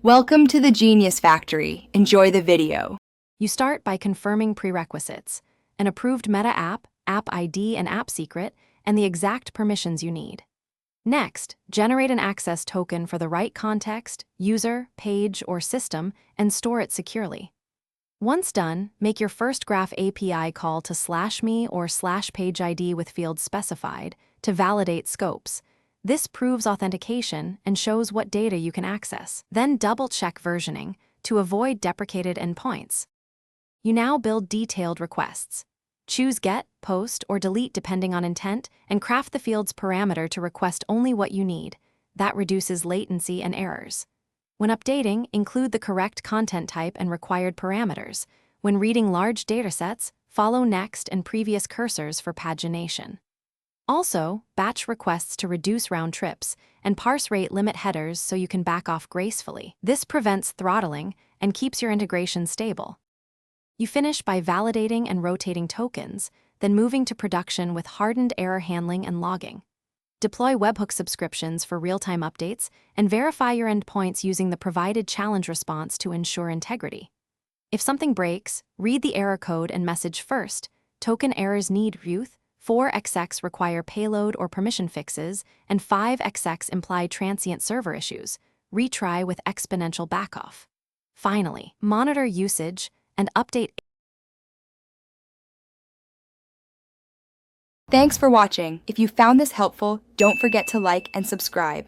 Welcome to the Genius Factory. Enjoy the video. You start by confirming prerequisites: an approved Meta app, app ID and app secret, and the exact permissions you need. Next, generate an access token for the right context, user, page, or system, and store it securely. Once done, make your first Graph API call to /me or /pageID with fields specified to validate scopes. This proves authentication and shows what data you can access. Then double-check versioning to avoid deprecated endpoints. You now build detailed requests. Choose get, post, or delete depending on intent, and craft the field's parameter to request only what you need. That reduces latency and errors. When updating, include the correct content type and required parameters. When reading large datasets, follow next and previous cursors for pagination. Also, batch requests to reduce round trips, and parse rate limit headers so you can back off gracefully. This prevents throttling and keeps your integration stable. You finish by validating and rotating tokens, then moving to production with hardened error handling and logging. Deploy webhook subscriptions for real-time updates, and verify your endpoints using the provided challenge response to ensure integrity. If something breaks, read the error code and message first. Token errors need ruth, 4xx require payload or permission fixes, and 5xx imply transient server issues. Retry with exponential backoff. Finally, monitor usage and update. Thanks for watching. If you found this helpful, don't forget to like and subscribe.